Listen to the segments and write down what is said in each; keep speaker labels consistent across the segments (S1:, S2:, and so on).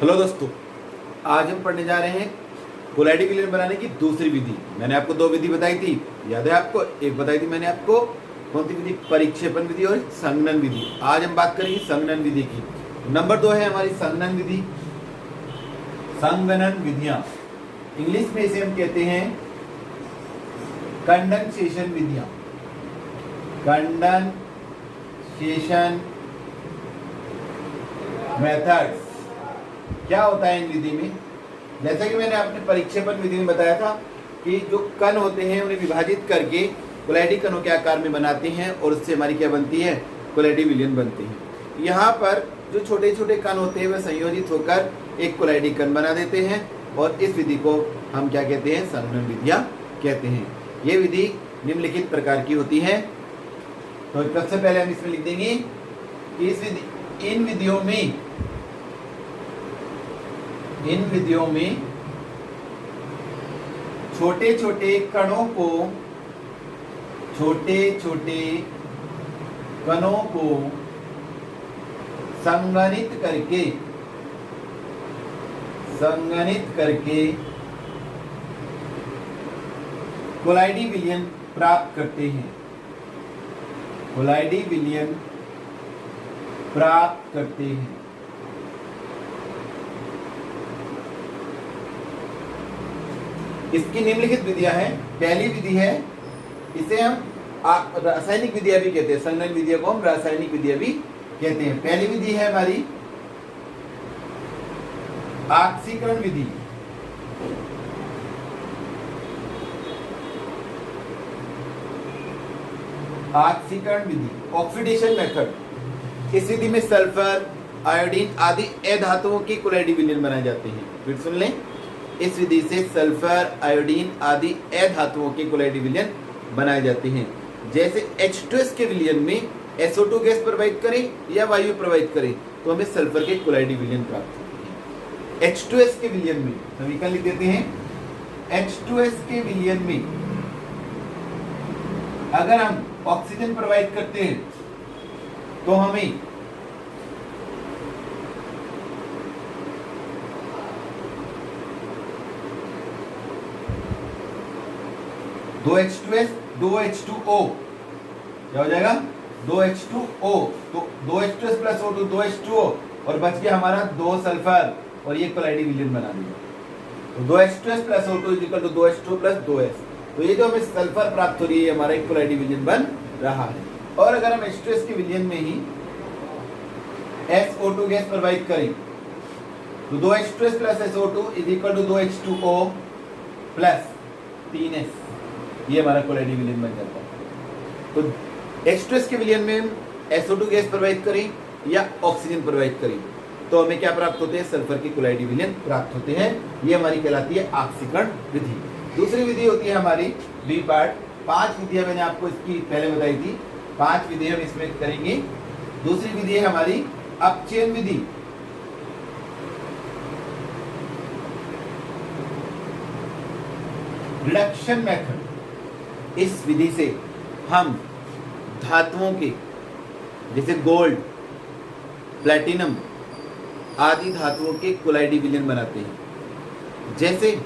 S1: Hello दोस्तों, आज हम पढ़ने जा रहे हैं कोलाइडी विलयन बनाने की दूसरी विधि। मैंने आपको दो विधि बताई थी, याद है आपको? एक बताई थी मैंने आपको, कौन सी विधि? परिक्षेपण विधि और संघनन विधि। आज हम बात करेंगे संघनन विधि की। नंबर 2 है हमारी संघनन विधि। संघनन विधियां, इंग्लिश में इसे हम कहते हैं कंडेंसेशन विधियां। Condensation methods. क्या होता है इन विधि में? जैसा कि मैंने अपने परिक्षेपण विधि में बताया था कि जो कण होते हैं उन्हें विभाजित करके कोलाइडी कणों के आकार में बनाते हैं और उससे हमारी क्या बनती है? कोलाइडी विलयन बनते हैं। यहाँ पर जो छोटे छोटे कण होते हैं वे संयोजित होकर एक कोलाइडी कण बना देते हैं और इस विधि को हम क्या कहते हैं? संघनन विधियां कहते हैं। ये विधि निम्नलिखित प्रकार की होती है। तो सबसे पहले हम इसमें लिख देंगे कि इन विधियों में छोटे छोटे कणों को संघनित करके कोलाइडी विलयन प्राप्त करते हैं। कोलाइडी विलयन प्राप्त करते हैं। इसकी निम्नलिखित विधियां हैं। पहली विधि है, इसे हम रासायनिक विधियां भी कहते हैं। संघनन विधियों को हम रासायनिक विधियां भी कहते हैं। पहली विधि है हमारी ऑक्सीकरण विधि। ऑक्सीकरण विधि, ऑक्सीडेशन मेथड। इस विधि में सल्फर, आयोडीन आदि अधातुओं के कोलाइडी विलयन बनाए जाते हैं। फिर सुन लें, इस विधि से सल्फर, आयोडीन आदि अधातुओं के कोलाइडी विलयन बनाए जाते हैं। जैसे H2S के विलयन में SO2 गैस प्रवाहित करें या वायु प्रवाहित करें तो हमें सल्फर के कोलाइडी विलयन प्राप्त होते हैं। H2S के विलयन में समीकरण लिख देते हैं। H2S के विलयन में अगर हम ऑक्सीजन प्रवाहित करते हैं तो हमें दो H2S, 2 H2O क्या हो जाएगा? 2 H2O। तो 2 H2S प्लस O2, 2 H2O और बच गया हमारा 2 सल्फर और ये कोलाइडी विलयन बना दिया। तो 2 H2S plus O2 equal to 2 H2O plus 2S। तो ये जो हमें सल्फर प्राप्त हो रही है हमारा एक कोलाइडी विलयन बन रहा है। और अगर हम H2S के विलयन में ही SO2 गैस प्रवाहित करें तो 2 H2S plus SO2 is equal to 2 H2O plus 3S। ये हमारा कोलाइडी विलयन बन जाता है। तो H2S के विलयन में SO2 गैस प्रवाहित करें या ऑक्सीजन प्रवाहित करें तो हमें क्या प्राप्त होते हैं? सल्फर के कोलाइडी विलयन प्राप्त होते हैं। ये हमारी कहलाती है ऑक्सीकरण विधि। दूसरी विधि होती है हमारी बी पार्ट। 5 विधियां मैंने आपको इसकी पहले बताई थी। 5 विधियां हम इसमें करेंगे। दूसरी विधि है हमारी अपचयन विधि। Reduction method. इस विधि से हम धातुओं के जैसे गोल्ड, प्लैटिनम आदि धातुओं के कोलाइडी विलयन बनाते हैं। जैसे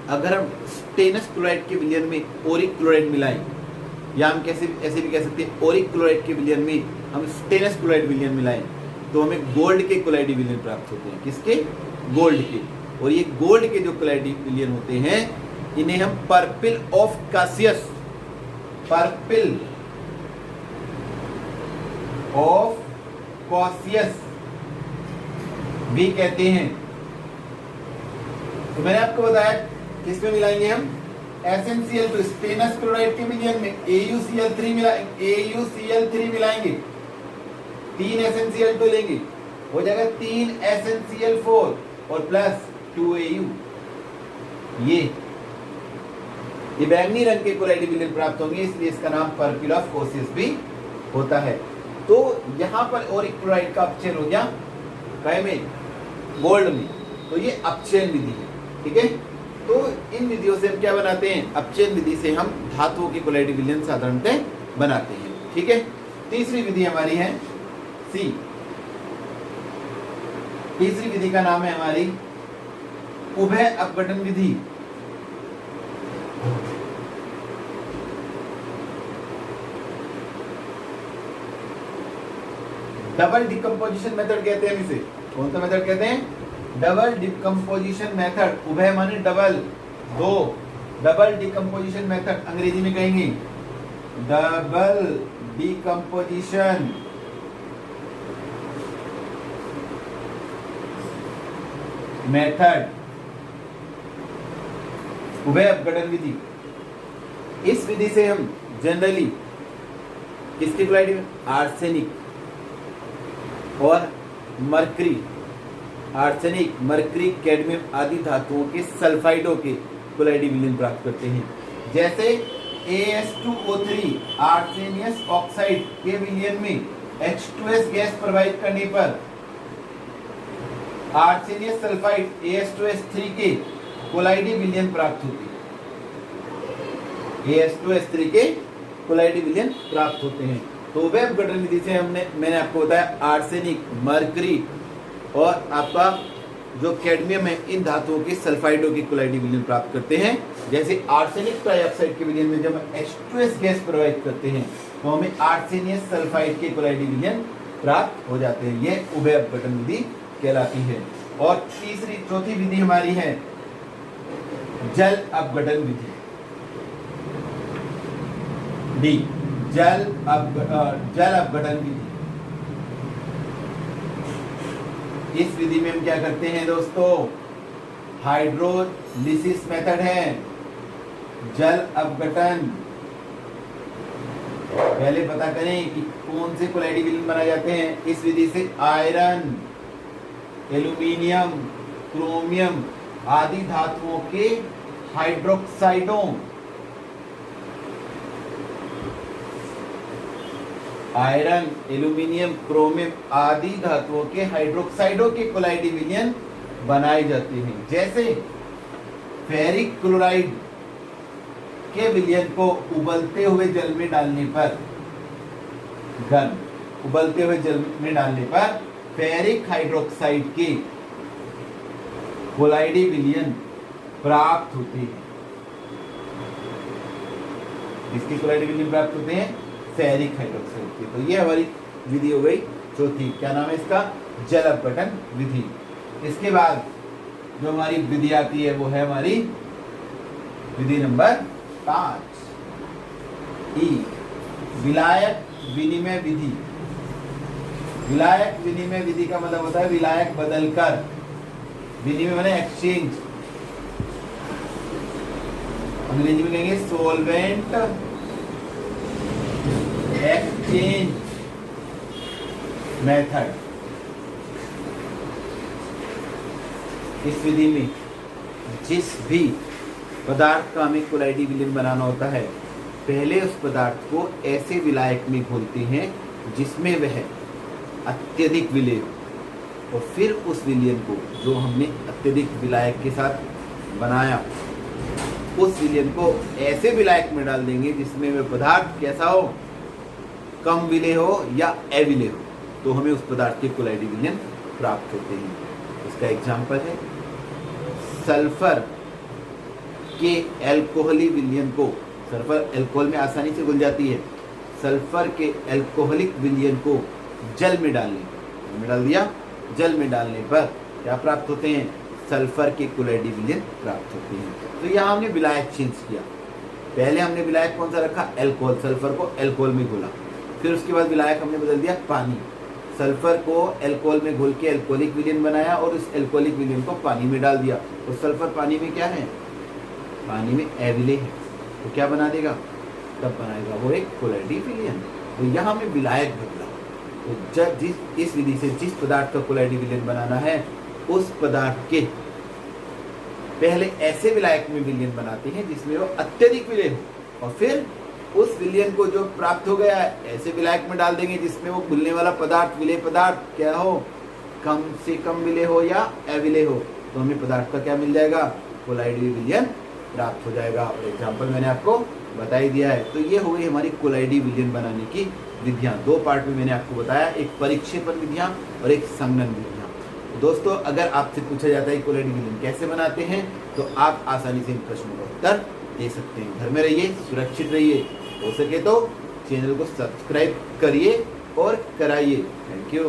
S1: अगर हम स्टेनस क्लोराइड के विलयन में ओरिक क्लोराइड मिलाएं या हम ऐसे भी कह सकते हैं ओरिक क्लोराइड के विलयन में हम स्टेनस क्लोराइड विलयन मिलाएं तो हमें गोल्ड के कोलाइडी विलयन प्राप्त होते हैं। किसके? गोल्ड के। और ये गोल्ड के जो कोलाइडी विलयन होते हैं इन्हें हम पर्पिल ऑफ कासियस भी कहते हैं। तो मैंने आपको बताया किसमें मिलाएंगे हम? SnCl2 स्टेनस क्लोराइड के विलयन में AuCl3 मिलाएंगे। 3 SnCl2 लेंगे, हो जाएगा 3 SnCl4 और प्लस 2Au। ये बैंगनी रंग के कोलाइडी विलयन प्राप्त होंगे, इसलिए इसका नाम पर्पिल ऑफ कोसियस भी होता है। तो यहाँ पर ओरिक क्लोराइड का अपचयन हो गया काय में? गोल्ड में। तो ये अपचयन विधि है। ठीक है। तो इन विधियों से हम क्या बनाते हैं? अपचयन विधि से हम धातुओं की कोलाइडी विलयन साधारणतः बनाते हैं। ठीक है। तीसरी विधि हमारी है सी तीसरी विधि का नाम है हमारी उभय अपघटन विधि। डबल डिकम्पोजिशन मेथड कहते हैं इसे। कौन सा मेथड कहते हैं? Double decomposition method. उभय माने डबल, दो, डबल डिकम्पोजिशन मेथड अंग्रेजी में कहेंगे डबल डिकम्पोजिशन मेथड, उभय अपघटन विधि। इस विधि से हम जनरली किसकी क्लोराइड में? आर्सेनिक और मरकरी, आर्सेनिक, मरकरी, कैडमियम आदि धातुओं के सल्फाइडों के क्लोराइडी विलयन प्राप्त करते हैं। जैसे AS2O3 आर्सेनियस ऑक्साइड के विलयन में H2S गैस प्रवाहित करने पर आर्सेनियस सल्फाइड AS2S3 के कोलाइडी विलयन प्राप्त होते हैं। AS2S3 के कोलाइडी विलयन प्राप्त होते हैं। तो उभय अपघटन विधि से मैंने आपको बताया आर्सेनिक, मरकरी और आपका जो कैडमियम है, इन धातुओं के सल्फाइडों की कोलाइडी विलयन प्राप्त करते हैं। जैसे आर्सेनिक ट्राइऑक्साइड के विलयन में जब H2S गैस प्रवाहित करते हैं तो हमें आर्सेनियस सल्फाइड के कोलाइडी विलयन प्राप्त हो जाते हैं। यह उभय अपघटन विधि कहलाती है। और चौथी विधि हमारी है जल अपघटन विधि। डी, जल अपघटन विधि। इस विधि में हम क्या करते हैं दोस्तों? हाइड्रोलिसिस मेथड है जल अपघटन। पहले पता करें कि कौन से कोलाइडी विलयन बनाए जाते हैं। इस विधि से आयरन, एल्यूमिनियम, क्रोमियम आदि धातुओं के हाइड्रोक्साइडों, आयरन, एल्यूमिनियम, क्रोमियम आदि धातुओं के हाइड्रोक्साइडों के कोलाइडी विलयन बनाए जाते हैं। जैसे फेरिक क्लोराइड के विलयन को उबलते हुए जल में डालने पर, उबलते हुए जल में डालने पर फेरिक हाइड्रोक्साइड के कोलाइडी विलयन प्राप्त होते हैं। इसकी कोलाइडी विलयन प्राप्त होते हैं फेरिक हाइड्रोक्साइड की। तो ये हमारी विधि हो गई चौथी। क्या नाम है इसका? जल अपघटन विधि। इसके बाद जो हमारी विधि आती है वो है हमारी विधि नंबर 5, ई, विलायक विनिमय विधि। विलायक विनिमय विधि का मतलब होता है विलायक बदलकर, विनिमय माने एक्सचेंज, अंग्रेजी में कहेंगे सोलवेंट एक्सचेंज मेथड। इस विधि में जिस भी पदार्थ का हमें कोलाइडी विलयन बनाना होता है, पहले उस पदार्थ को ऐसे विलायक में घोलते हैं जिसमें वह अत्यधिक विलय हो, और फिर उस विलयन को जो हमने अत्यधिक विलायक के साथ बनाया, उस विलयन को ऐसे विलायक में डाल देंगे जिसमें वह पदार्थ कैसा हो? कम विलय हो या अविलय हो, तो हमें उस पदार्थ के कोलाइडी विलयन प्राप्त होते हैं। इसका एग्जाम्पल है सल्फर के अल्कोहली विलयन को, सल्फर अल्कोहल में आसानी से घुल जाती है, सल्फर के अल्कोहलिक विलयन को जल में डाल दिया, जल में डालने पर क्या प्राप्त होते हैं? सल्फर के कोलाइडी विलयन प्राप्त होते हैं। तो यहाँ हमने विलायक चेंज किया। पहले हमने विलायक कौन सा रखा? अल्कोहल, सल्फर को अल्कोहल में घोला। फिर उसके बाद विलायक हमने बदल दिया पानी, सल्फर को अल्कोहल में घोल के अल्कोहलिक विलयन बनाया और उस अल्कोहलिक विलयन को पानी में डाल दिया। और सल्फर पानी में क्या है? पानी में अविलय है, तो क्या बना देगा? तब बनाएगा वो एक कोलाइडी विलयन। तो यहाँ में विलायक बदला। तो इस विधि से जिस पदार्थ का कोलाइडी विलयन बनाना है, उस पदार्थ के पहले ऐसे विलायक में विलयन बनाते हैं जिसमें वो अत्यधिक विलय हो, और फिर उस विलयन को जो प्राप्त हो गया है ऐसे विलायक में डाल देंगे जिसमें वो घुलने वाला पदार्थ, विलय पदार्थ क्या हो? कम से कम विलय हो या अविलय हो, तो हमें पदार्थ का क्या मिल जाएगा? कोलाइडी विलयन प्राप्त हो जाएगा। और एग्जाम्पल मैंने आपको बता ही दिया है। तो ये हो गई हमारी कोलाइडी विलयन बनाने की विधियां। दो पार्ट में मैंने आपको बताया, एक परिक्षेपण विधियां और एक संघनन विधियां। दोस्तों अगर आपसे पूछा जाता है कोलेडी विलन कैसे बनाते हैं तो आप आसानी से इन प्रश्नों का उत्तर दे सकते हैं। घर में रहिए, सुरक्षित रहिए, हो सके तो चैनल को सब्सक्राइब करिए और कराइए। Thank you.